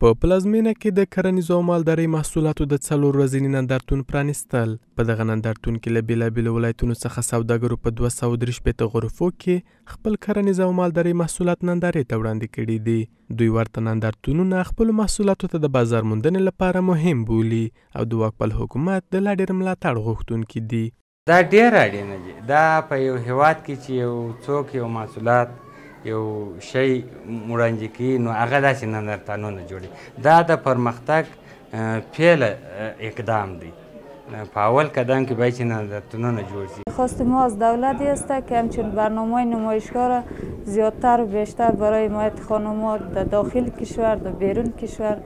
په پلازمینه کې د کرنیزو او مالدارۍ محصولاتو د 4 ورځني نندارتون پرانیستل. په دغه نندارتون کې له بېلابېلو ولایتونو څخه سوداګرو په 243 غرفو کې خپل کرنیز او مالدارۍ محصولات نندارې ته وړاندې کړي دي. دوی ورته نندارتونونه خپلو محصولاتو ته د بازار موندنې لپاره مهم بولي او د واکمن حکومت د لا ډېر ملاتړ غوښتونکي دي. دا ډېر اړینه دي. دا په یو هېواد کې چې یو څوک یو محصولات یو شی وړاندې کوي نو هغه داسې نندارتونونه جوړوي. دا د پرمختګ پیل اقدام دی. په اول قدم کې باید چې نندارتونونه جوړ شي. خواست ما از دولتی است که همچنین برنامه‌های نمایشگاه را زیادتر و بیشتر برای حمایت خانم‌ها در داخل کشور در بیرون کشور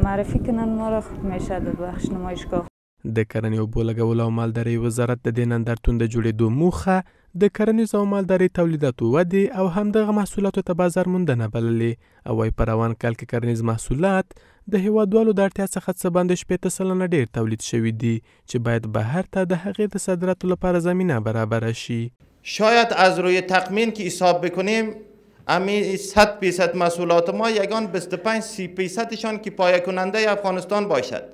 معرفی کنند. ما را همیشه در بخش نمایشگاه د کرنې او اوبو لګولو او مالدارۍ وزارت د دې نندارتون د جوړېدو موخه د کرنیزو او مالدارۍ تولیداتو ودې او همدغه محصولاتو ته بازار موندنه بللې او وايي په روان کال کې کرنیز محصولات د هیوادوالو د اړتیا څخه څه باندې 80 سلنه ډېر تولید شوي دي چې باید بهر ته د هغې د صادراتو لپاره زمینه برابره شي. شاید از روی تخمین که حساب بکنیم امی 100% محصولات ما یگان 25-30% که پایه کننده افغانستان باشد.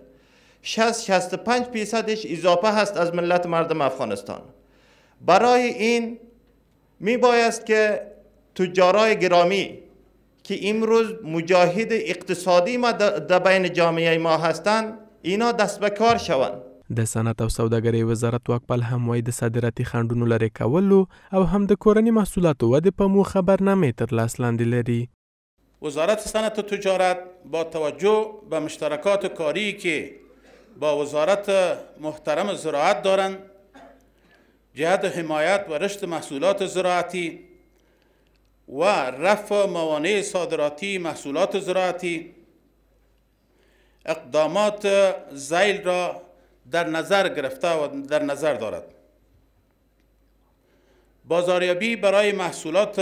60-65% اضافه هست از ملت مردم افغانستان. برای این می بایست که تجارای گرامی که امروز مجاهد اقتصادی ما در بین جامعه ما هستند اینا دست به کار شوند. د صنعت او سوداګرۍ وزارت واکپال هم وایي د صادراتي خنډونو لرې کولو او هم د کورني محصولاتو ودې په موخه برنامه تر لاس لاندې لري. وزارت صنعت و تجارت با توجه به مشترکات کاری که با وزارت محترم زراعت دارند جهت حمایت و رشد محصولات زراعتی و رفع موانع صادراتی محصولات زراعتی اقدامات ذیل را در نظر گرفته و در نظر دارد. بازاریابی برای محصولات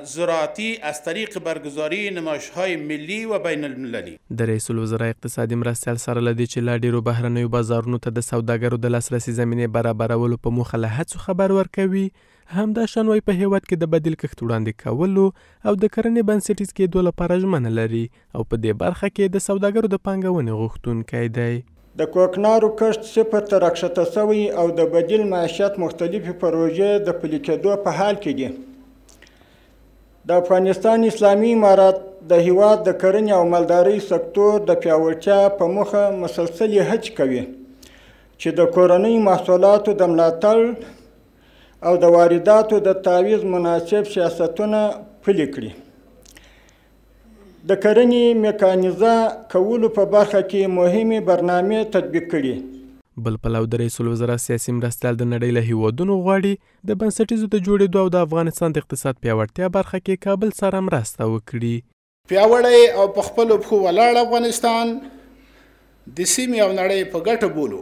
زراعتی از طریق برگزاری نمایش‌های ملی و بین المللی. د رئیس الوزرا اقتصادي مرستیال سره لدی چې لا ډیرو بهرنیو بازارونو ته د سوداګرو د لاسرسي زمینې برابرولو په موخه له هڅو خبر ورکوي. همدا شان وایي په هیواد کې د بدیل کښت وړاندې کولو او د کرنې بنسټیز کېدو لپاره ژمنه لري او په دې برخه کې د سوداګرو د پانګونې غوښتونکی دی. د کوکنارو کښت 0 ته راکښته شوی او د بدیل معیشت مختلفې پروژې د پلي کېدو په حال کې دي. د افغانستان اسلامي امارات د هیواد د کرنې او مالدارۍ سکتور د پیاوړتیا په موخه مسلسلې هڅې کوي چې د کورنۍ محصولاتو د ملاتړ او د وارداتو د تعویض مناسب سیاستونه پلي کړي. د کرنې میکانیزه کولو په برخه کې مهمې برنامې تطبیق کړي. بل پلو د رئیس الوزرا سیاسي مرستیال د نړۍ له هیوادونو غواړي د بنسټیزو د جوړېدو او د افغانستان د اقتصاد پیاوړتیا برخه کې کابل سره مرسته وکړي. پیاوړی او په خپلو پښو ولاړ افغانستان د سیمې او نړۍ په ګټه بولو.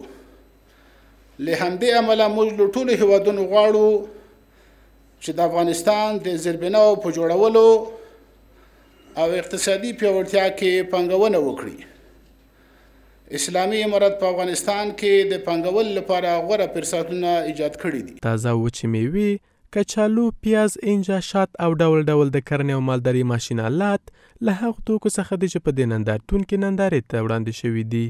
له همدې امله موږ له ټولو هیوادونو غواړو چې د افغانستان د زیربناو په جوړولو او اقتصادي پیاوړتیا کې پانګونه وکړي. اسلامي امارت په افغانستان کې د پانګول لپاره غوره فرصتونه ایجاد کړي دي. تازه وچې میوې، کچالو، پیاز، انجا، شات او ډول ډول د کرنې او مالدارۍ ماشین آلات له هغو توکو څخه دي چې په دې نندارتون کې نندارې ته وړاندې شوي دي.